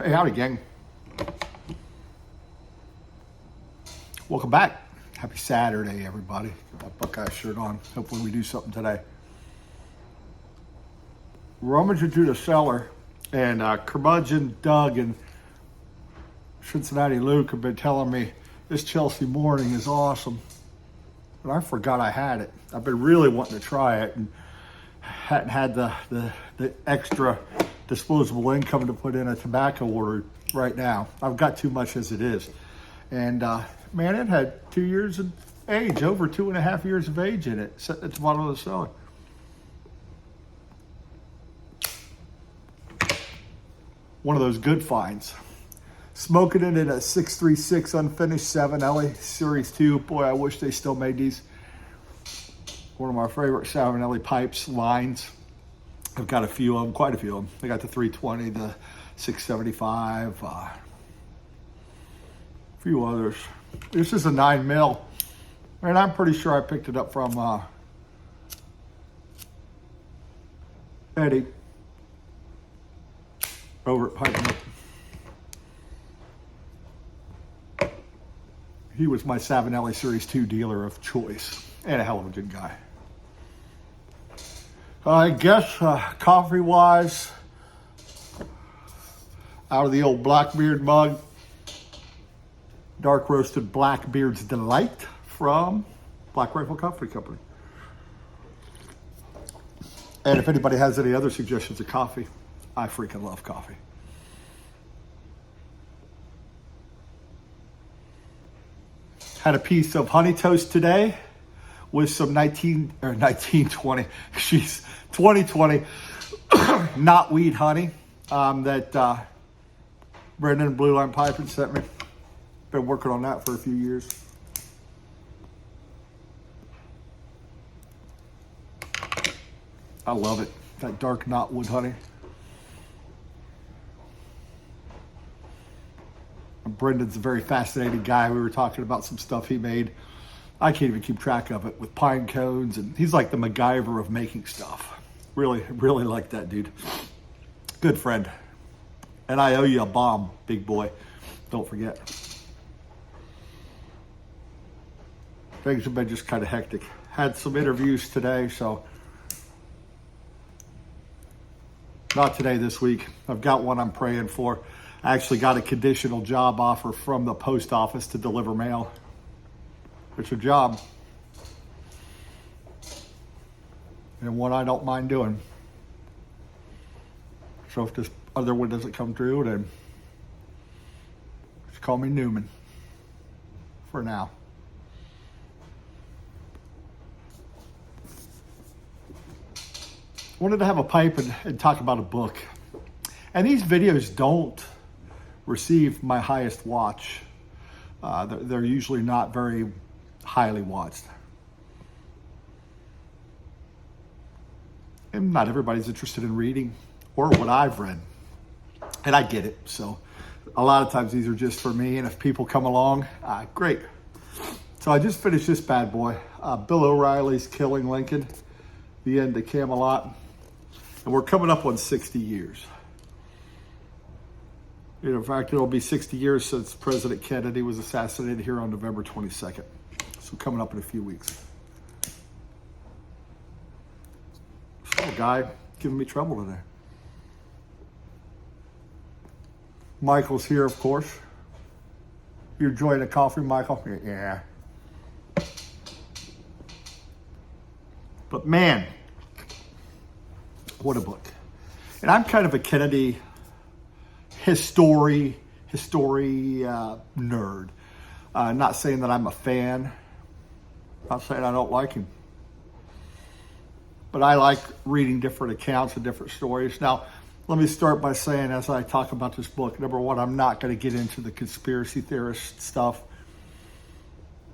Hey, howdy, gang. Welcome back. Happy Saturday, everybody. Got that Buckeye shirt on. Hopefully we do something today. Rummaging through the cellar, and Curmudgeon Doug and Cincinnati Luke have been telling me this Chelsea morning is awesome. But I forgot I had it. I've been really wanting to try it and hadn't had the extra disposable income to put in a tobacco order right now. I've got too much as it is. And man, it had 2 years of age, over 2.5 years of age in it, sitting at the bottom of the cellar. One of those good finds. Smoking it in a 636 unfinished 7 Ellie Series 2. Boy, I wish they still made these. One of my favorite Savinelli pipes lines. I've got a few of them, quite a few of them. I got the 320, the 675, a few others. This is a 9 mil, and I'm pretty sure I picked it up from Eddie over at Pipe Nut. He was my Savinelli Series 2 dealer of choice, and a hell of a good guy. I guess coffee-wise, out of the old Blackbeard mug, dark roasted Blackbeard's Delight from Black Rifle Coffee Company. And if anybody has any other suggestions of coffee, I freaking love coffee. Had a piece of honey toast today with some 2020 knotweed honey that Brendan Blue Line Piping sent me. Been working on that for a few years. I love it, that dark knotwood honey. Brendan's a very fascinating guy. We were talking about some stuff he made. I can't even keep track of it, with pine cones, and he's like the MacGyver of making stuff. Really, really like that dude. Good friend. And I owe you a bomb, big boy. Don't forget. Things have been just kind of hectic. Had some interviews today, so not today, this week. I've got one I'm praying for. I actually got a conditional job offer from the post office to deliver mail. It's a job, and one I don't mind doing. So if this other one doesn't come through, then just call me Newman for now. Wanted to have a pipe and talk about a book. And these videos don't receive my highest watch. They're usually not very highly watched. And not everybody's interested in reading or what I've read. And I get it. So a lot of times these are just for me. And if people come along, great. So I just finished this bad boy. Bill O'Reilly's Killing Lincoln, The End of Camelot. And we're coming up on 60 years. In fact, it'll be 60 years since President Kennedy was assassinated here on November 22nd. So coming up in a few weeks. So guy giving me trouble today. Michael's here, of course. You enjoying a coffee, Michael? Yeah. But man, what a book. And I'm kind of a Kennedy history nerd. Not saying that I'm a fan. Not saying I don't like him. But I like reading different accounts and different stories. Now, let me start by saying, as I talk about this book, number one, I'm not going to get into the conspiracy theorist stuff.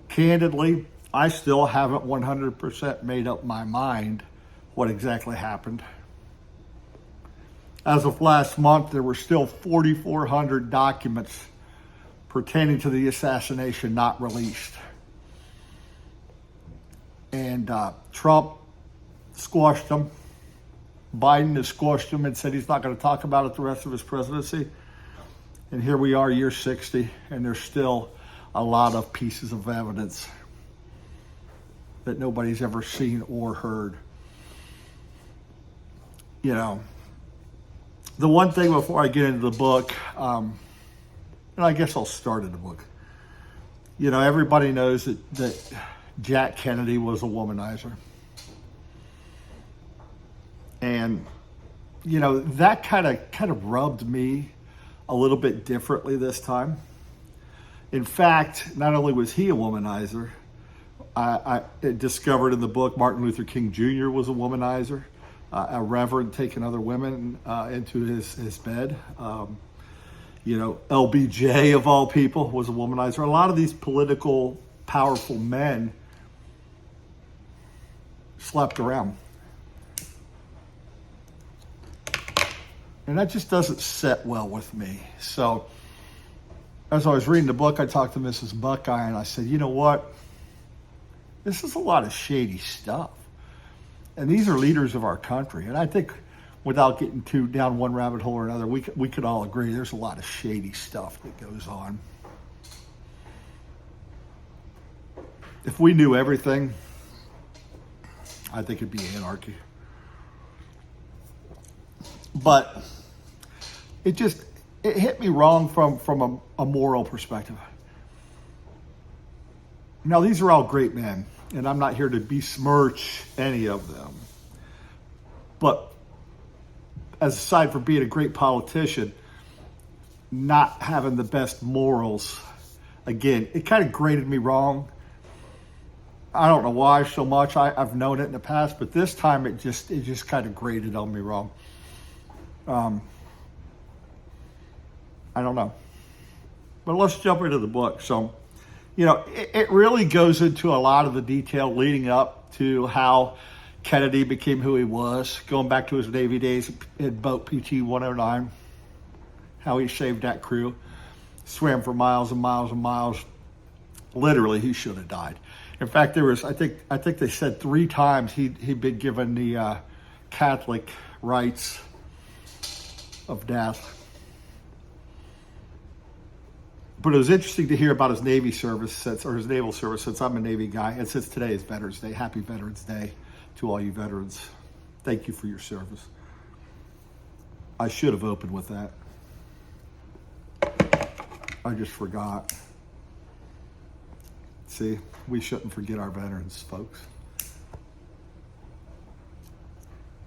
Candidly, I still haven't 100% made up my mind what exactly happened. As of last month, there were still 4,400 documents pertaining to the assassination not released. And Trump squashed them. Biden has squashed them and said he's not going to talk about it the rest of his presidency. And here we are, year 60, and there's still a lot of pieces of evidence that nobody's ever seen or heard. You know, the one thing before I get into the book, and I guess I'll start in the book. You know, everybody knows that Jack Kennedy was a womanizer. And, you know, that kind of rubbed me a little bit differently this time. In fact, not only was he a womanizer, I discovered in the book Martin Luther King Jr. was a womanizer, a reverend taking other women into his bed. You know, LBJ of all people was a womanizer. A lot of these political, powerful men slept around. And that just doesn't set well with me. So as I was reading the book, I talked to Mrs. Buckeye and I said, you know what? This is a lot of shady stuff. And these are leaders of our country. And I think without getting too down one rabbit hole or another, we could all agree there's a lot of shady stuff that goes on. If we knew everything, I think it'd be anarchy. But it hit me wrong from a moral perspective. Now, these are all great men, and I'm not here to besmirch any of them. But aside from being a great politician, not having the best morals, again, it kind of grated me wrong. I don't know why so much. I've known it in the past, but this time it just kind of grated on me wrong. I don't know. But let's jump into the book. So, you know, it really goes into a lot of the detail leading up to how Kennedy became who he was, going back to his Navy days in boat PT-109, how he saved that crew, swam for miles and miles and miles. Literally, he should have died. In fact, there was, I think they said 3 times he'd been given the Catholic rites of death. But it was interesting to hear about his Navy service, or his naval service, since I'm a Navy guy. And since today is Veterans Day, happy Veterans Day to all you veterans. Thank you for your service. I should have opened with that. I just forgot. See, we shouldn't forget our veterans, folks.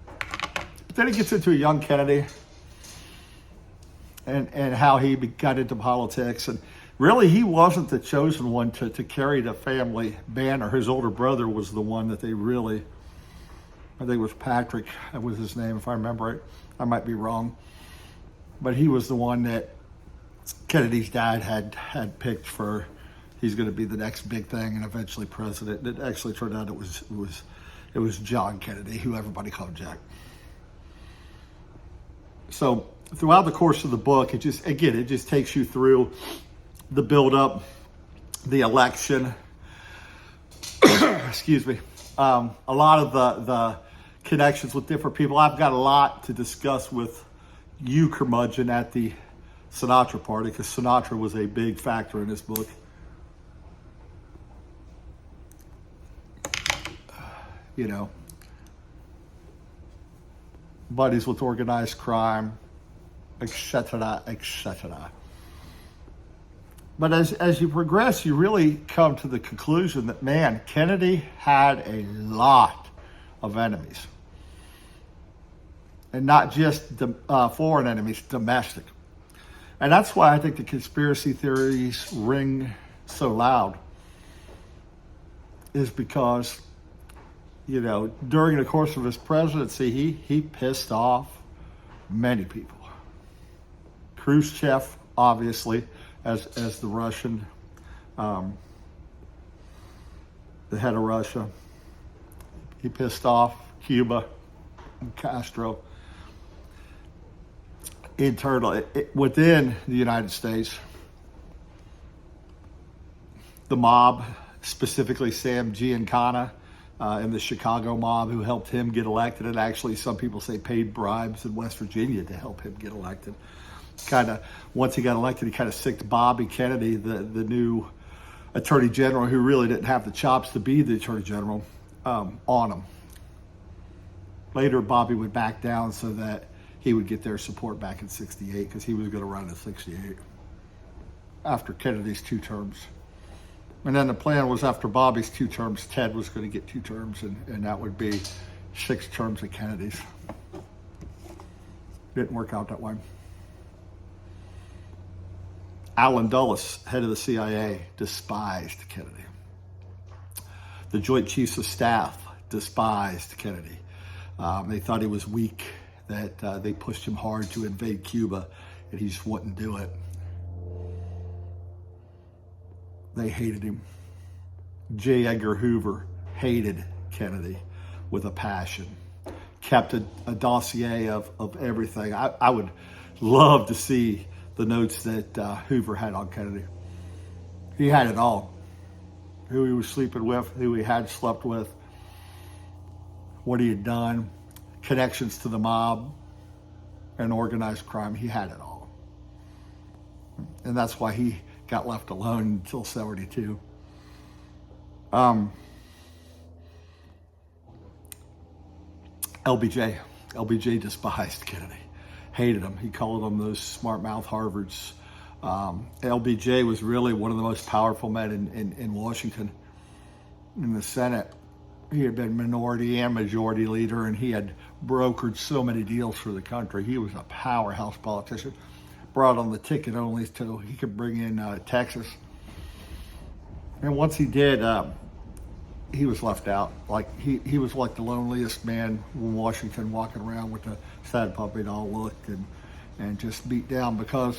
But then he gets into a young Kennedy and how he got into politics. And really, he wasn't the chosen one to carry the family banner. His older brother was the one that they really, I think it was Patrick, that was his name, if I remember it. I might be wrong. But he was the one that Kennedy's dad had picked for, he's going to be the next big thing and eventually president. It actually turned out it was John Kennedy, who everybody called Jack. So throughout the course of the book, it just takes you through the build-up, the election, excuse me, a lot of the connections with different people. I've got a lot to discuss with you, curmudgeon, at the Sinatra party, because Sinatra was a big factor in this book. You know, buddies with organized crime, etc., etc. But as you progress, you really come to the conclusion that, man, Kennedy had a lot of enemies. And not just foreign enemies, domestic. And that's why I think the conspiracy theories ring so loud, is because, you know, during the course of his presidency, he pissed off many people. Khrushchev, obviously, as the Russian, the head of Russia. He pissed off Cuba and Castro. Internally, within the United States, the mob, specifically Sam Giancana, in the Chicago mob who helped him get elected, and actually some people say paid bribes in West Virginia to help him get elected. Once he got elected, he kind of sicked Bobby Kennedy, the new attorney general, who really didn't have the chops to be the attorney general, on him. Later, Bobby would back down so that he would get their support back in 68, because he was going to run in 68 after Kennedy's 2 terms. And then the plan was, after Bobby's 2 terms, Ted was going to get 2 terms, and that would be 6 terms of Kennedy's. Didn't work out that way. Allen Dulles, head of the CIA, despised Kennedy. The Joint Chiefs of Staff despised Kennedy. They thought he was weak, that they pushed him hard to invade Cuba, and he just wouldn't do it. They hated him. J. Edgar Hoover hated Kennedy with a passion. Kept a dossier of everything. I would love to see the notes that Hoover had on Kennedy. He had it all. Who he was sleeping with, who he had slept with, what he had done, connections to the mob and organized crime. He had it all. And that's why he got left alone until 72. LBJ despised Kennedy, hated him. He called them those smart mouth Harvards. LBJ was really one of the most powerful men in Washington. In the Senate, he had been minority and majority leader, and he had brokered so many deals for the country. He was a powerhouse politician. Brought on the ticket only so he could bring in Texas. And once he did, he was left out. Like he was like the loneliest man in Washington, walking around with a sad puppy doll look and just beat down, because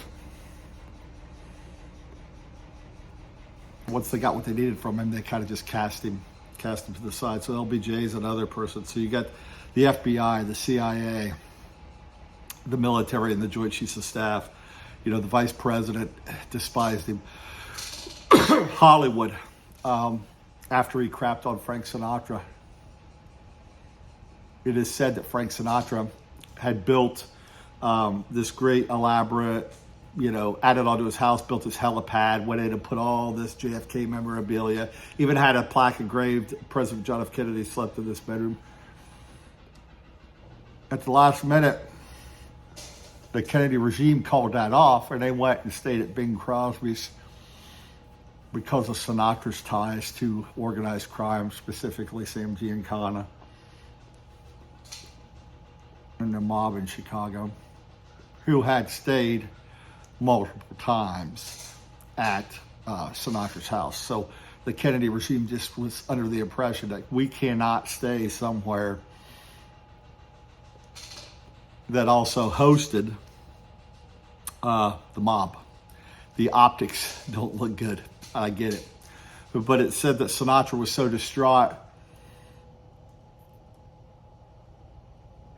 once they got what they needed from him, they kind of just cast him to the side. So LBJ is another person. So you got the FBI, the CIA, the military, and the Joint Chiefs of Staff. You know, the vice president despised him. Hollywood, after he crapped on Frank Sinatra, it is said that Frank Sinatra had built this great, elaborate, added onto his house, built his helipad, went in and put all this JFK memorabilia, even had a plaque engraved, President John F. Kennedy slept in this bedroom. At the last minute, the Kennedy regime called that off, and they went and stayed at Bing Crosby's because of Sinatra's ties to organized crime, specifically Sam Giancana and the mob in Chicago, who had stayed multiple times at Sinatra's house. So the Kennedy regime just was under the impression that we cannot stay somewhere that also hosted the mob. The optics don't look good. I get it. But it said that Sinatra was so distraught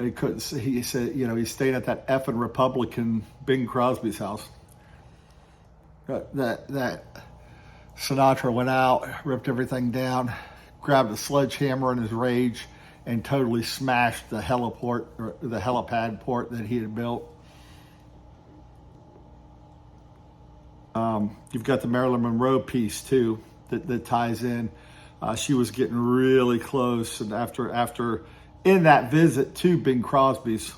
he couldn't see. He said, he stayed at that effing Republican Bing Crosby's house. That Sinatra went out, ripped everything down, grabbed a sledgehammer in his rage, and totally smashed the helipad port that he had built. You've got the Marilyn Monroe piece too that ties in. She was getting really close, and after in that visit to Bing Crosby's,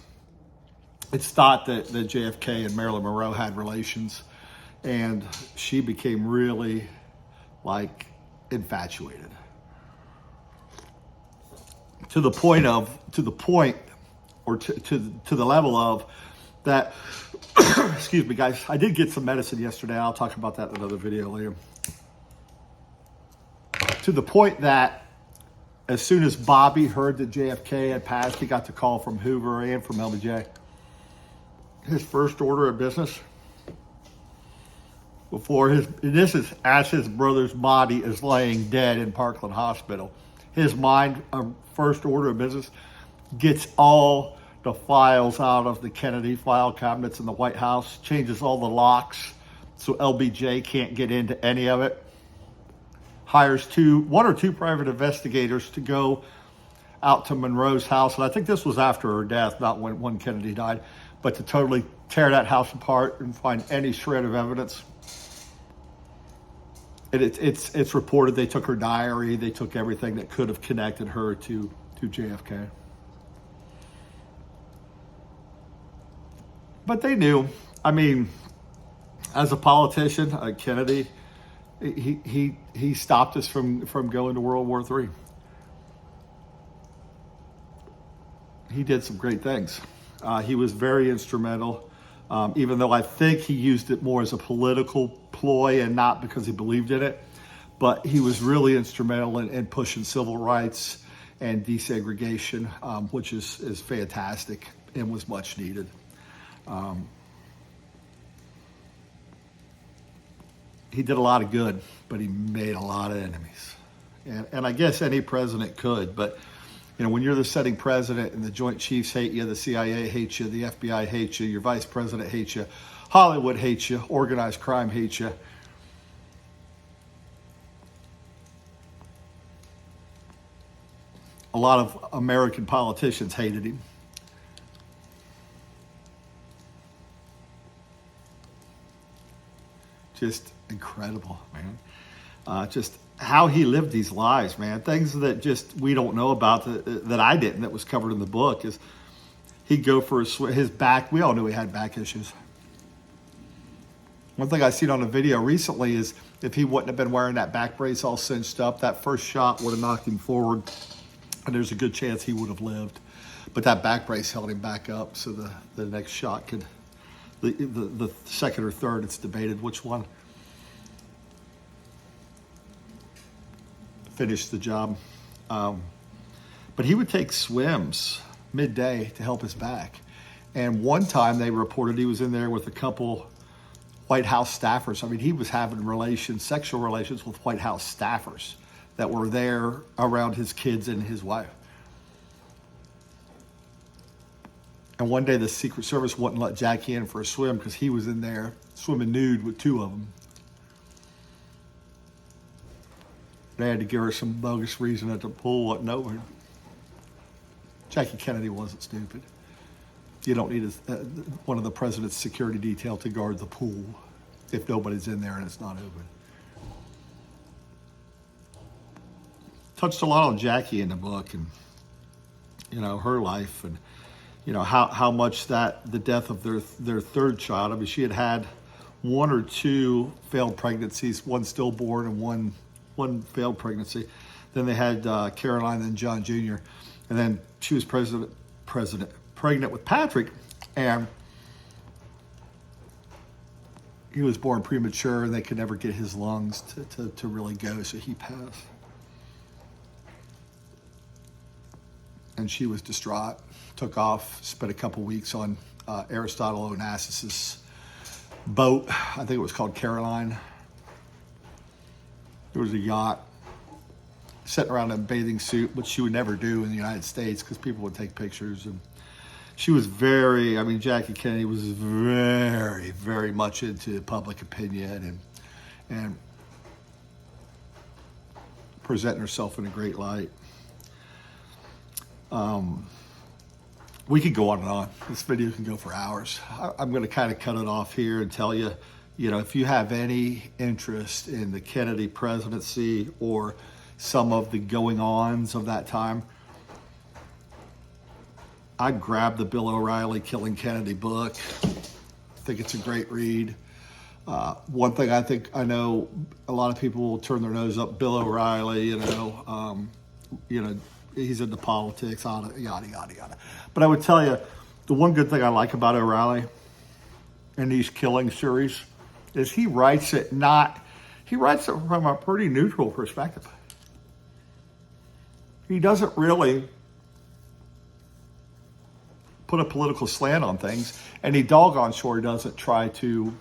it's thought that JFK and Marilyn Monroe had relations, and she became really infatuated to the level of that. Excuse me, guys. I did get some medicine yesterday. I'll talk about that in another video later. To the point that as soon as Bobby heard that JFK had passed, he got the call from Hoover and from LBJ. His first order of business, this is as his brother's body is laying dead in Parkland Hospital. His first order of business, gets all the files out of the Kennedy file cabinets in the White House, changes all the locks so LBJ can't get into any of it. hires one or two private investigators to go out to Monroe's house. And I think this was after her death, not when Kennedy died, but to totally tear that house apart and find any shred of evidence. And it's reported they took her diary, they took everything that could have connected her to JFK. But they knew. I mean, as a politician, Kennedy, he stopped us from going to World War III. He did some great things. He was very instrumental, even though I think he used it more as a political ploy and not because he believed in it. But he was really instrumental in pushing civil rights and desegregation, which is fantastic and was much needed. He did a lot of good, but he made a lot of enemies. And I guess any president could, but when you're the sitting president and the Joint Chiefs hate you, the CIA hates you, the FBI hates you, your vice president hates you, Hollywood hates you, organized crime hates you. A lot of American politicians hated him. Just incredible, man. Just how he lived these lives, man. Things that just we don't know about that I didn't, that was covered in the book, is he'd go for his back. We all knew he had back issues. One thing I seen on a video recently is if he wouldn't have been wearing that back brace all cinched up, that first shot would have knocked him forward, and there's a good chance he would have lived. But that back brace held him back up, so the next shot could, the second or third, it's debated which one, finish the job. But he would take swims midday to help his back. And one time they reported he was in there with a couple White House staffers. I mean, he was having sexual relations with White House staffers that were there around his kids and his wife. And one day the Secret Service wouldn't let Jackie in for a swim because he was in there swimming nude with two of them. They had to give her some bogus reason that the pool wasn't open. Jackie Kennedy wasn't stupid. You don't need one of the president's security detail to guard the pool if nobody's in there and it's not open. Touched a lot on Jackie in the book and, her life and, how much the death of their third child. I mean, she had one or two failed pregnancies, one stillborn and one failed pregnancy. Then they had Caroline and John Jr. And then she was pregnant with Patrick, and he was born premature, and they could never get his lungs to really go, so he passed. And she was distraught, took off, spent a couple weeks on Aristotle Onassis's boat. I think it was called Caroline. There was a yacht, sitting around in a bathing suit, which she would never do in the United States because people would take pictures. And she was Jackie Kennedy was very, very much into public opinion and presenting herself in a great light. We could go on and on. This video can go for hours. I'm going to kind of cut it off here and tell you, if you have any interest in the Kennedy presidency or some of the going-ons of that time, I'd grab the Bill O'Reilly Killing Kennedy book. I think it's a great read. One thing I know a lot of people will turn their nose up Bill O'Reilly, he's into politics, yada, yada, yada. But I would tell you, the one good thing I like about O'Reilly in these killing series is he writes it from a pretty neutral perspective. He doesn't really put a political slant on things, and he doggone sure doesn't try to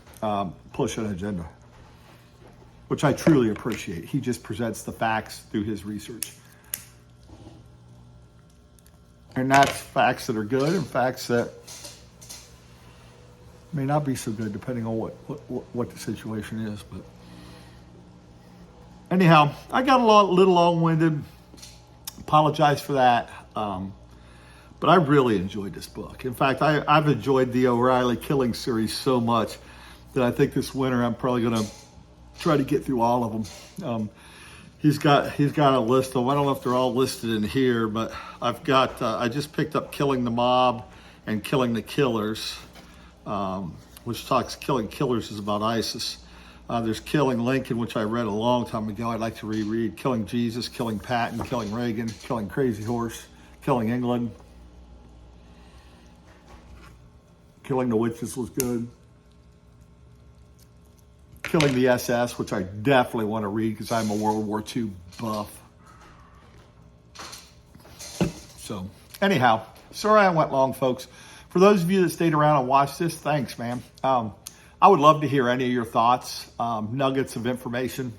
push an agenda, which I truly appreciate. He just presents the facts through his research. And that's facts that are good and facts that may not be so good depending on what the situation is. But Anyhow, I got little long-winded. Apologize for that. But I really enjoyed this book. In fact, I've enjoyed the O'Reilly killing series so much that I think this winter I'm probably going to try to get through all of them. He's got a list of them. I don't know if they're all listed in here, but I just picked up Killing the Mob and Killing the Killers, which talks Killing Killers is about ISIS. There's Killing Lincoln, which I read a long time ago. I'd like to reread. Killing Jesus, Killing Patton, Killing Reagan, Killing Crazy Horse, Killing England. Killing the Witches was good. Killing the SS, which I definitely want to read because I'm a World War II buff. So, anyhow, sorry I went long, folks. For those of you that stayed around and watched this, thanks, man. I would love to hear any of your thoughts, nuggets of information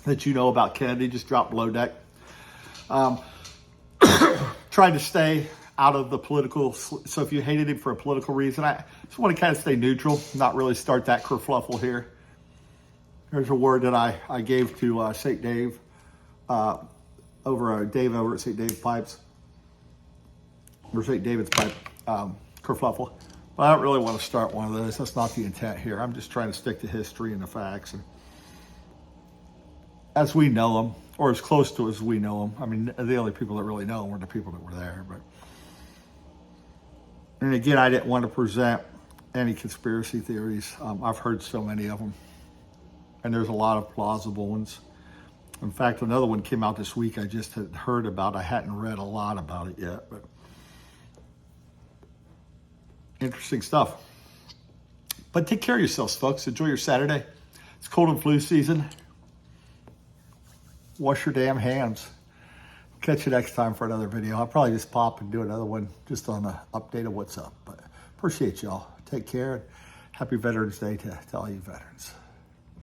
that you know about Kennedy. Just drop below deck. Trying to stay out of the political, so if you hated him for a political reason, I just want to kind of stay neutral, not really start that kerfluffle here. Here's a word that I gave to St. Dave, Dave over at St. Dave Pipes, or St. David's Pipe, kerfluffle. But I don't really want to start one of those. That's not the intent here. I'm just trying to stick to history and the facts. And as we know them, or as close to as we know them. I mean, the only people that really know them were the people that were there. And again, I didn't want to present any conspiracy theories. I've heard so many of them. And there's a lot of plausible ones. In fact, another one came out this week I just had heard about. I hadn't read a lot about it yet, but interesting stuff. But take care of yourselves, folks. Enjoy your Saturday. It's cold and flu season. Wash your damn hands. Catch you next time for another video. I'll probably just pop and do another one just on an update of what's up. But appreciate y'all. Take care. Happy Veterans Day to all you veterans.